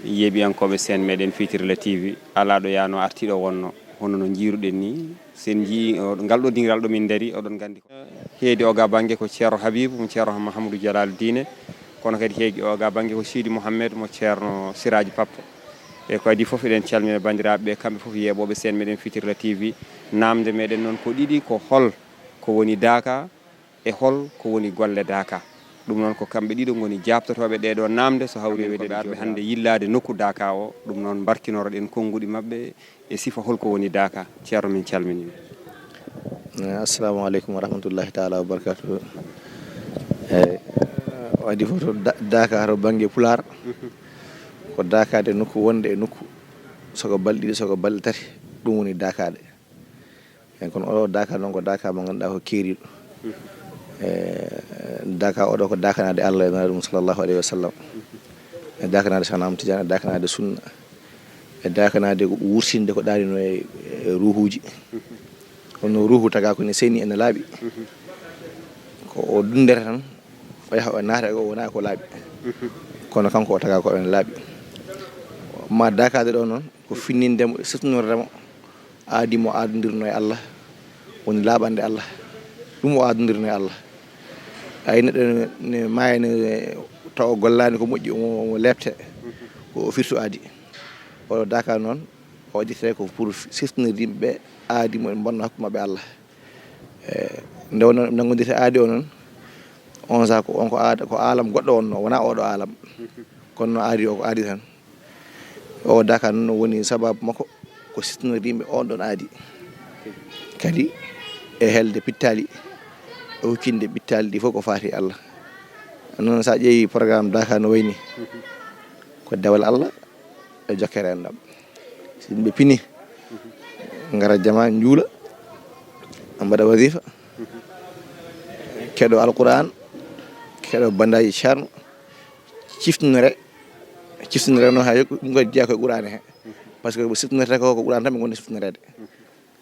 yeeɓiyankoɓe sen meɗen Fitirla TV ala ɗo yano artiɗo wonno hono no jiiruɗen ni sen jii ngal ɗo dingiral ɗo min daari oɗon gandi ko heedi oga banggue ko ceerno Habibou mo ceerno Mahamadou Dialal Dine kono kadi heegi oga banggue ko Sidi Mouhamed mo ceerno Siraji Pappa e ko adi foof eɗen calmina bandiraɓeɓe kamɓe foof yeeɓoɓe sen meɗen Fitirla TV namde meɗen noon ko ɗiɗi ko hol ko woni Daka e hol ko woni golle Daka ɗum noon ko kamɓe ɗiɗo goni jabtotoɓe ɗeɗo namde so hawri wedeɓe arɓe hande yillade nokku Daka o ɗum noon barkinoroɗen konguɗi mabɓe e sifa holko woni Daka ceerno min calminima. Assalamu aleykum wa rahmatullahi taala wa barakatuhu. Eyyi wadi fof to Daka to banggue Pular ko dakade nokku wonde e nokku soko balɗe ɗiɗi soko balɗe tati ɗum woni dakade en kono oɗo Daka noon ko Daka mo ganduɗa ko keeriɗo Daka oɗo ko dakanade Allah e nabi sallallahu alayhi wa sallam e dakanade Cheikh Tidiane e dakanade sunna e dakanade ko wursinde ko ɗanino e ruhuji kono ruhu taga ko ne seni ene laaɓi ko o dundere tan o yaha o naata o wona ko laaɓi kono kanko o taga ko ene laaɓi ma dakade ɗo noon ko finnindemo siftonoremo aadimo aadodirno e Allah woni laaɓande Allah ɗum o aadodirno e Allah ay neɗɗo ne mayane taw gollani ko moƴƴi omo lebte ko o firtu aadi oɗo Daka noon o waɗirte ko pour siftonorde yimɓeɓe aadi mo bonno hakkude mabɓe Allah nde wonno naggodirte aadi o noon on saaha ko on ko aada ko alam goɗɗo wonno wona oɗo alam kono no aadi o ko aadi tan o Daka noon woni sababu makko ko siftonorde yimɓe on ɗon aadi kadi e helde pittali e huccinde pittali ɗi fof ko fati Allah noon sa ƴeewi programme Daka no wayni ko dewal Allah e jokkere enɗam so yimɓe pini gara jama juula mbaɗa wasifa keɗo alquran keɗo bandaji ceerno ciftinore noon ha ɗum kadi jeeya koye qur'ane he par ce que siftinorete ko qur'an tan ɓe gonni siftinorede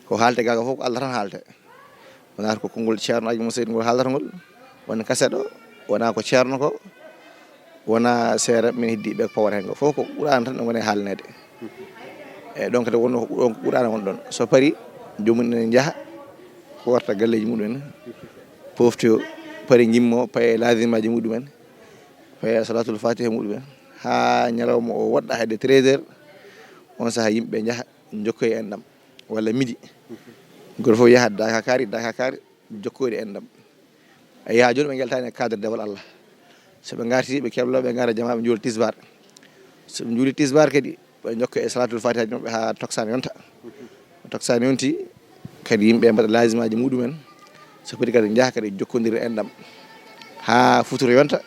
ko haalte gaga fof ko Allah tan haalte wonata ko konngol ceerno aji mo seydi ngol haaldata ngol woni kaset o wona ko ceerno ko wona seere min heddiɓe ko pawata hen ko fof ko qur'an tan woni haalnede eyyi donc kadi wonno ko qur'an won ɗon so paari jomum ene jaaha ko warta galleji muɗumen poftoyo paari jimmo paye lasimaji muɗumen paye salatul fatiha muɗumen ha ñalawma o woɗɗa hedde 13h on saaha yimɓeɓe jaaha jokkoye enɗam walla midi goto fof yaha Daka kaari jokkoyde enɗam ya joni ɓe geltani e cadre dewal Allah soɓe garti ɓe keblo ɓe gara jama ɓe juula tisbar soɓe juuli tisbar kadi ɓe jokka e salatul fatiha mabɓe ha toksan yonta toksan yonti kadi yimɓe mbaɗa lasimaji muɗumen so foti kadi jaaha kadi jokkodira enɗam ha futuro yonta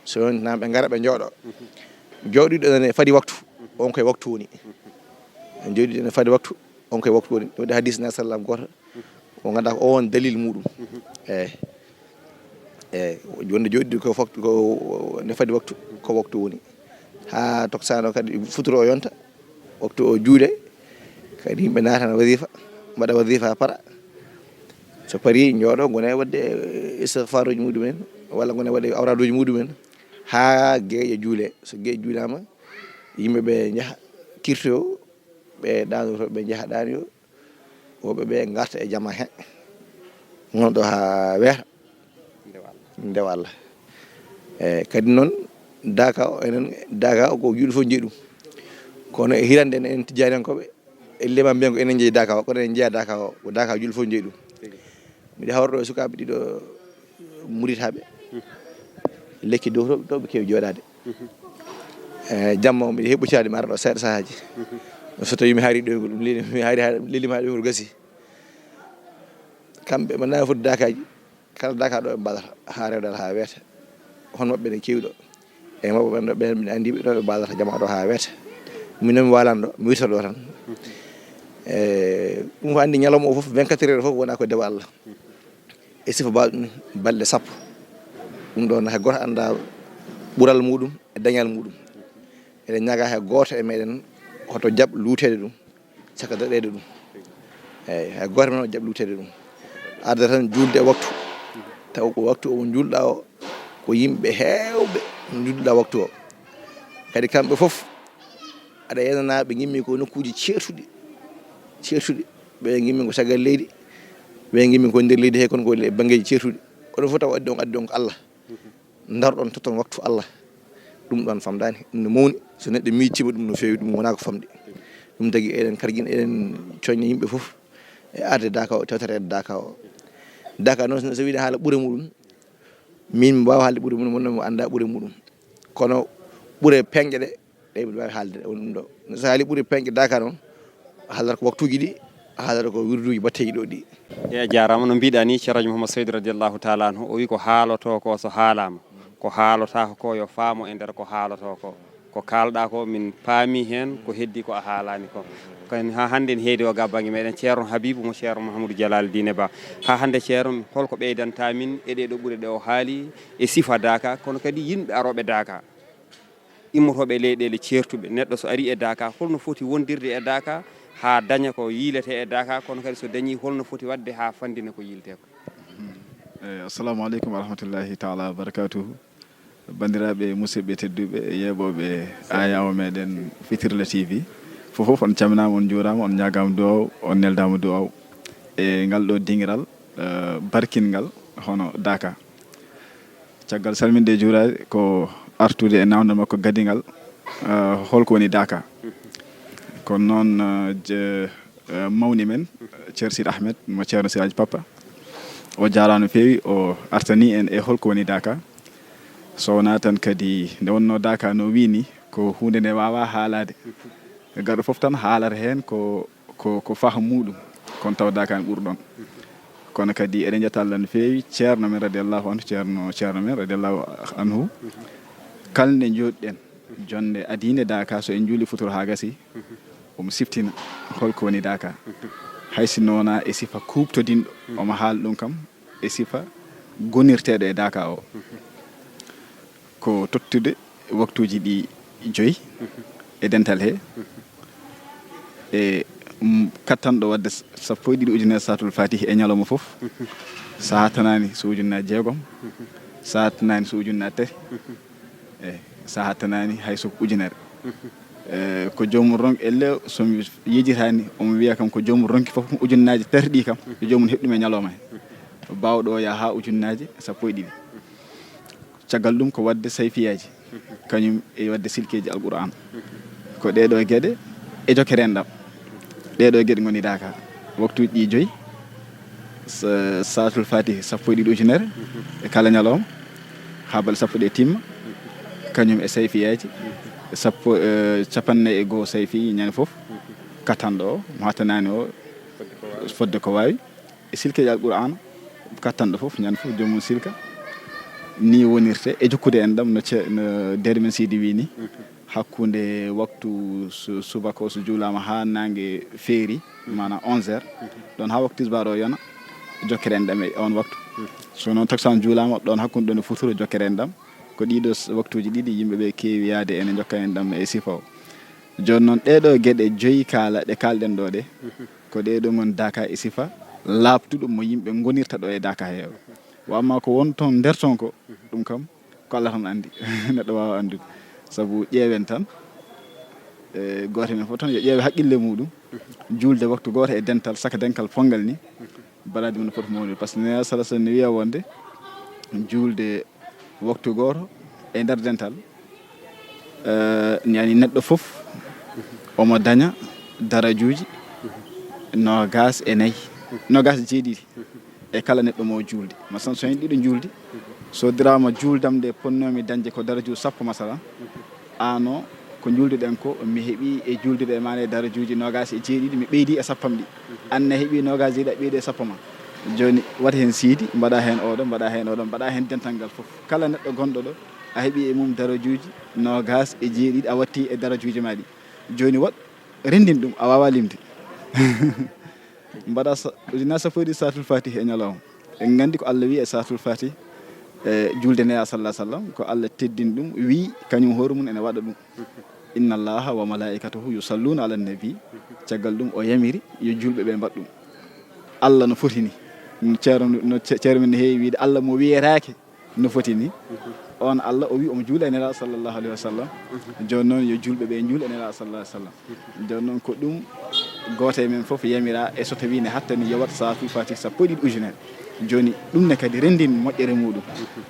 so yontinama ɓe gara ɓe jooɗo jooɗiɗo ene fadi waktu on koye waktu woni jooɗiɗo ene fadi waktu on koye waktu woni ɗum hadis na sallam goto o ganduɗa ko o won dalil muɗum jonde jooɗiɗo ko ne fadi waktu ko waktu woni ha toksano kadi futuro o yonta waktu o juuɗe kadi yimɓe natana wasifa mbaɗa wasifa ha para so paari jooɗo gone wadde istighfar uji muɗumen walla gone waɗe awraduji muɗumen ha gueƴe juule so gueƴe juulama yimɓeɓe jaaha kirtoyo ɓe ɗanoto ɓe jaaha ɗanoyo woɓeɓe garta e jama he gonɗo ha weeta ndewa Allah kadi noon Daka o enen Daka o ko juuɗe fof jeeyi ɗum kono e hirande en tijaniyankoɓe ellema mbiyan ko enen jeeyi Daka o kono en jeeya Daka o ko Daka juuɗe fof jeeyi ɗum mbiɗa hawrɗo e sukaɓe ɗiɗo muritaɓe lekki dow to ɓe kewi joɗade jamma mbiɗa heɓɓucade mi ara ɗo seeɗa sahaji so tawi mi haari ɗoygol ɗum mi haari lelima ɗoygol gasi kamɓe ɓe nawi foti Dakaji kala Daka ɗo ɓe mbaɗata ha rewdal ha weeta hon mabɓe ne kewi ɗo e mabɓe ɓen mbiɗa andiɓe ɗo ɓe mbaɗata jama ɗo ha weeta minen mi walano ɗo mi wirta ɗo tan ɗum ko andi ñalawma o foof 24 heures foof wona koye dewa Allah e sifa mbaɗum balɗe sappo ɗum ɗon hay goto anda ɓuural muɗum e dañal muɗum eɗen ñaaga hay goto e meɗen hoto jaab luutede ɗum caka daɗede ɗum eyyi hay goto men o jaab luutede ɗum arde tan julde e waktu taw ko waktu o julɗa o ko yimɓe heewɓe julɗa waktu o kadi kamɓe fof aɗa yenana ɓe gimmi ko nokkuji ceertuɗi ɓe gimmi ko caggal leydi ɓe gimmi ko nder leydi he kono ko banggueji ceertuɗi oɗon fof taw addi on ko Allah daroɗon totton waktu Allah ɗum ɗon famdani ɗum no mawni so neɗɗo miccima ɗum no fewi ɗum wona ko famɗi ɗum tagui eɗen karguina eɗen coñña yimɓe foof e arde Daka o tewtorede Daka noon so wiide haala ɓuure muɗum min mi wawa haalde ɓuure muɗum wonno mi anda ɓuure muɗum kono ɓuure penƴe ɗe mbiɗa wawi haalde ɗum ɗo so haali ɓuure penƴe Daka noon haalata ko waktuji ɗi haalata ko wirduji batteji ɗo ɗi e jarama no mbiɗa ni ceerno Mouhamadou Saydou radiallahu taala anhu o wi ko haaloto ko so haalama ko haalotako ko yo faamo e nder ko haaloto ko kalɗa ko min paami hen ko heddi ko a haalani ko kani ha hande en heedi o ga banggue meɗen ceerno Habibou mo ceerno Mahamadou Dialaldine Ba ha hande ceerno holko ɓeydanta min e ɗeɗo ɓuure ɗe o haali e sifa Daka kono kadi yimɓe aroɓe Daka immotoɓe leyɗele ceertuɓe neɗɗo so ari e Daka holno foti wondirde e Daka ha daña ko yiilete e Daka kono kadi so dañi holno foti wadde ha fandina ko yiilte ko assalamu aleykum wa rahmatullahi taala wa barakatuhu bandiraɓe musidɓe tedduɓe yeɓoɓe ayawo meɗen Fitirla TV fof on calminama on juurama on ñagama duwaw on neldama duwaw e ngal ɗo dingiral barkingal hono Daka caggal salminde juurade ko artude e nawdal makko gadingal holko woni Daka kono noon mawni men ceerno Sidy Ahmed mo ceerno Siraji Papa o jarama no fewi o artani en e holko woni Daka so wona tan kadi nde wonno Daka no wini ko hunde nde wawa haalade garɗo foof tan haalata hen ko faaha muɗum kono taw Daka ne ɓuurɗon kono kadi eɗen jetta Allah no fewi ceerno men radiallahu anhu ceerno men radiallahu anhu kalnde joɗiɗen jonde adine Daka so en juuli futuro ha gasi omo siftina holko woni Daka hay sinno wona e sifa kubtodinɗo omo haala ɗum kam e sifa gonirteɗo e Daka o ko tottude waktuji ɗi 5 e dental he e kattanɗo wadde 12 ujunere satul fatihi e ñalawma foof sa hattanani so ujunnaje 6 sa hattanani so ujunnaje 3 e sa hattanani hayso ujunere ko jomum ronki elle somi yejitani omo wiya kam ko jomum ronki foof ujunnaje 3 ɗi kam yo jomum heɓɗum e ñalawma he bawɗo o yaha ha ujunnaje 12 caggal ɗum ko wadde sayfiyaji kañum e wadde silkeji alqur'an ko ɗeɗo gueɗe e jokkere endam ɗeɗo gueɗe goni Daka waktuji ɗi 5 satul fatihi 12 ujunere e kala ñalawma ha balɗe 10 ɗe timma kañum e sayfiyaji 51 sayfi ñande foof kattanɗo o mo hattanani o fodde ko wawi e silkeji alqur'an kattanɗo foof ñande foof jomum silka ni wonirte e jokkude en ɗam no dere men Sidy wini hakkude waktu subaka o so juulama ha nangue feeri mana 11h ɗon ha waktu tisbaar o yona jokkere en ɗam e on waktu so noon taksan juulama ɗon hakkude ɗon e futuro jokkere en ɗam ko ɗiɗo waktuji ɗiɗi yimɓeɓe kewi yaade ene jokka en ɗam e sifa o joni noon ɗeɗo gueɗe 5 ɗe kalɗen ɗo ɗe ko ɗeɗo gon Daka e sifa labtuɗo mo yimɓe gonirta ɗo e Daka he wamma ko won toon nder toon ko ɗum kam ko Allah tan andi neɗɗo wawa andude saabu ƴeewen tan goto men fof tan yo ƴeewe haqqille muɗum julde waktu goto e dental saka denkal pongal ni balaade mum no foti mawnude par ce que ne salasa ne wiya wonde julde waktu goto e nder dental yani neɗɗo foof omo daña darajuji 24 27 e kala neɗɗo mo julde masalan so hen ɗiɗo julde so dirama juldamde ponnomi dañde ko darajuji 10 masalan ano ko julduɗen ko mi heeɓi e julduɗe mane e darajuji 27 mi ɓeydi e 10 ɗi anne heeɓi 27 a ɓeydi e 10 ma joni wat hen Sidy mbaɗa hen oɗo mbaɗa hen oɗo mbaɗa hen dental ngal foof kala neɗɗo gonɗo ɗo a heeɓi e mum darajuji 27 a watti e darajuji ma ɗi joni wat rendin ɗum a wawa limde mbaɗa ujunnaje 10 satul fatihi e ñalawma en gandi ko Allah wi e satul fatihi e julde neya sallah sallam ko Allah teddini ɗum wi kañum hoore mum ene waɗa ɗum inna allaha wa malaikatahu yusalluna ala nabi caggal ɗum o yamiri yo julɓeɓe mbaɗ ɗum Allah no foti ni ceerno men ne heewi wiide Allah mo wiyetake no foti ni on Allah o wi omo juula e nelaɗo sallllahu alayhi wa sallam joni noon yo julɓe ɓe juula e nelaɗo sallah alih sallam joni noon ko ɗum gooto e men fof yamira e so tawi ne hattani yowat saatu fati sappo e ɗiɗi ujunere joni ɗum ne kadi rendin moƴƴere muɗum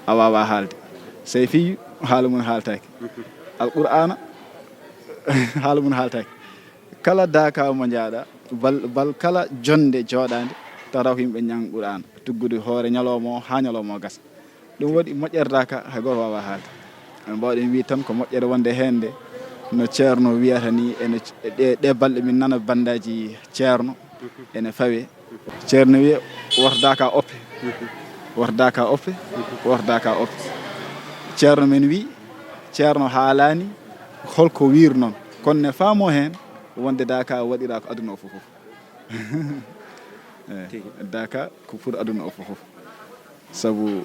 a wawa haalde sey fi haala mum haaltaki alqur'ana haala mum haaltaki kala daka mo jaaɗa bal kala jonde jooɗade taraw ko yimɓe ñang qur'ana tuggude hoore ñalawma o ha ñalawma o gasa ɗum waɗi moƴƴere daka hay goto wawa haalde mbawɗen wi tan ko moƴƴere wonde hen nde no ceerno wiyata ni ene ɗe balɗe min nana bandaji ceerno ene fawe ceerno wiya wordaka oppe wordaka oppe wordaka oppe ceerno men wi ceerno haalani holko wir noon kono ne faamo hen wonde daka waɗira ko aduna o fof daka ko pour aduna o fof sabu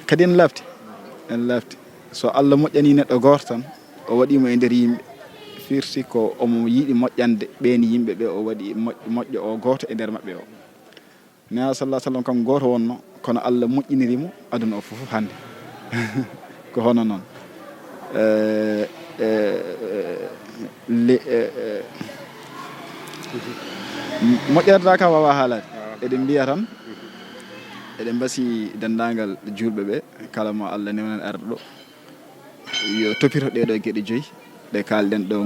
kadi en lafti so Allah moƴƴani neɗɗo goto tan o waɗimo e nder yimɓe firti ko omo yiiɗi moƴƴande ɓeni yimɓe ɓe o waɗi moƴƴo o goto e nder maɓɓe o nela sallah sallam kam goto wonno kono Allah moƴƴinirimo aduna o fof hande ko hono noon moƴƴerda ka wawa haalade eɗen mbiya tan eɗen mbasi dendagal julɓe ɓe kala mo Allah newnen arde ɗo yo topito ɗeɗo gueɗe joyyi ɗe kalɗen ɗo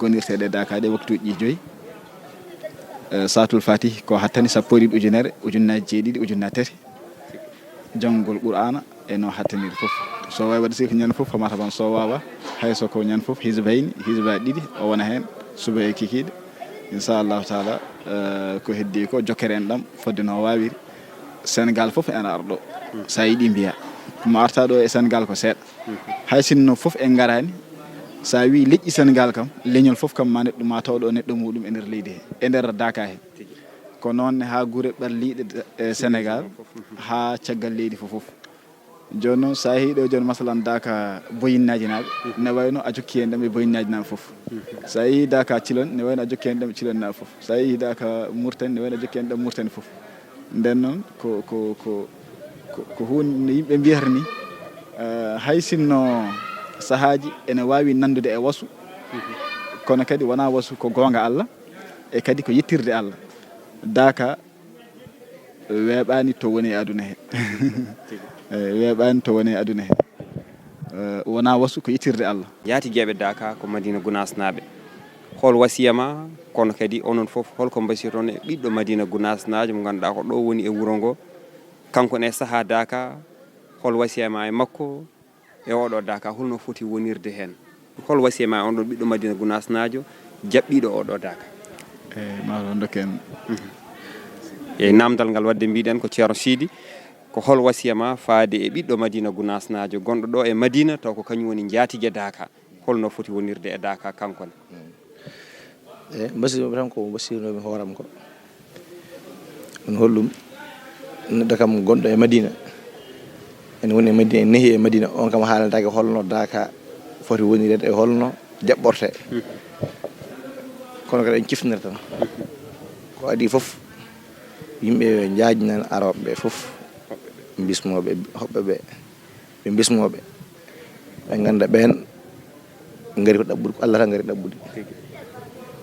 gonirteɗe dakaɗe waktuji 5 satul fatih ko hattani sappo e ɗiɗi ujunere ujunnaji jeeɗiɗi ujunnaji tati janggol qur'ana e no hattaniri foof so wawi waɗa siko ñande foof famata tan so wawa hayso ko ñande foof hisbayni hisbaji ɗiɗi o wona hen suba e kikiɗe inchallahu taala ko heddi ko jokkere en ɗam fodde no wawiri Sénégal foof ene ara ɗo sa yiiɗi mbiya mo arta ɗo e Sénégal ko seeɗa hay sinno foof en garani sa wi leƴƴi Sénégal kam leñol foof kam ma neɗɗo ma tawɗo neɗɗo muɗum e nder leydi he e nder Daka he ko noonne ha guure ɓalliɗe e Sénégal ha caggal leydi fof joni noon sa hiiɗo joni masalan Daka boyinnaji naɓe ne wayno a jokki hen ɗam e boyinnaji naɓe foof sa yeehi Daka Thilone ne wayno a jokki hen ɗam e Thilone naɓe foof sa yeehi Daka Mauritanie ne wayno a jokki hen ɗam Mauritanie foof nden noon ko hunde yimɓe mbiyata ni hay sinno sahaji ene wawi nandude e wasu kono kadi wona wasu ko gonga Allah e kadi ko yettirde Allah Daka weeɓani to woni e aduna he weeɓani to woni e aduna he wona wasu ko yettirde Allah yaati jeeɓe Daka ko Madina Gounass naɓe hol wasiyama kono kadi onon fof holko mbasirton e ɓiɗɗo Madina Gounass najo mo ganduɗa ko ɗo woni e wuuro ngo kanko ne saaha Daka hol wasiyama e makko e oɗo Daka holno foti wonirde hen hol wasiyama e on ɗon ɓiɗɗo Madina Gounass najo jaɓɓiɗo oɗo Daka maɗo dokken e namdal ngal wadde mbiɗen ko Ceerno Sidy ko hol wasiyama faade e ɓiɗɗo Madina Gounass najo gonɗo ɗo e Madina taw ko kañum woni jaatige Daka holno foti wonirde e Daka kankone mbasiynomi tan ko mbasiynomi hooram ko on hollum neɗɗo kam gonɗo e Madina ene woni e Madina en neehi e Madina on kam haalandake holno Daka foti wonirede e holno jaɓɓorte kono kadi en ciftinere tan ko adi foof yimɓe jaajnan aroɓe ɓe foof bismoɓe hoɓɓe ɓe ɓe bismoɓe ɓe ganda ɓen gari ko ɗaɓɓude ko Allah tan gari ɗaɓɓude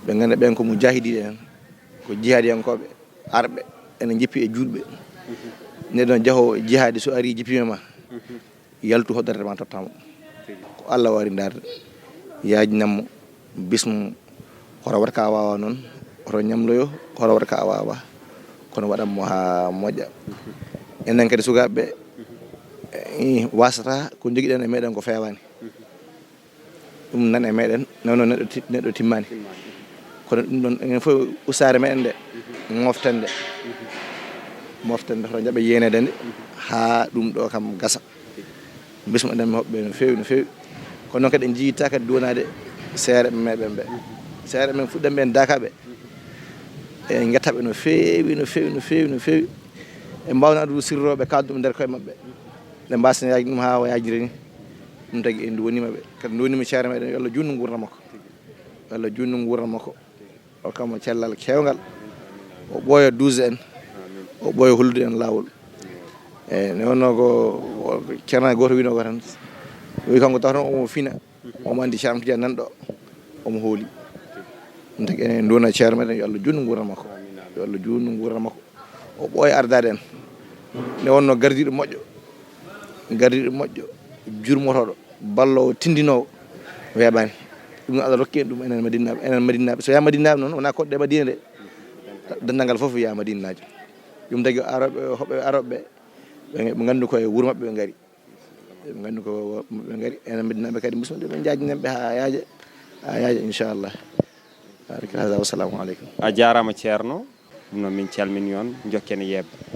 ɓe ganda ɓen ko mujahidiɗe en ko jihadiyankoɓe arɓe ene jippi e julɓe neɗɗo jaaho jihadi so ari jippima ma yaltu hoddorde ma tottamo ko Allah wari darde yajnammo bismo hoto wat ka wawa noon hoto ñamloyo hoto wat ka wawa kono waɗanmo ha moƴƴa enen kadi sukaɓeɓe wasata ko joguiɗen e meɗen ko fewani ɗum nan e meɗen newno neɗɗo timmani kono ɗum ɗon enen fof usare meɗen nde moftende hoto jaɓe yenede nde ha ɗum ɗo kam gasa bismo ɗen hoɓɓe no fewi kono noon kadi en jiitta kadi duwanade seereɓe meɗen ɓe seereɓe men fuɗɗen ɓen Daka ɓe en guettaɓe no fewi e mbawna ɗum sirroɓe kalduɓe nder koye mabɓe ɓe mbasna yaji ɗum ha yajiri ni ɗum tagui en duwanimaɓe kadi duwanima ceere meɗen yo Allah junnu gurdam makko o kam cellal kewgal o ɓooya duuse en o ɓooya hollude en lawol eyyi ne wonno ko ceerno goto wino ko tan wi kanko tawtan omo fina omo andi Cheikh Tidiane nan ɗo omo hooli ɗum tagi enen duna ceerno meɗen yo Allah junnu nguuran makko yo Allah junnu nguuran makko o ɓooya ardade en nde wonno gardiɗo moƴƴo jurmotoɗo ballowo tindinowo weeɓani ɗum Allah rokki en ɗum enen madinaɓe so ya madinaɓe noon wona koɗɗe madina de dendal ngal fof wiya madinaji ɗum tagi hoɓɓe aroɓe ɓe gandu koye wuuro mabɓe ɓe gaari ɓe gandu ko ɓe gaari enen madinaɓe kadi musidɓe ɓe jajinen ɓe ha yaaja inchallah barika hada wassalamu aleykum a jarama ceerno ɗum noon min calmini on jokken yebba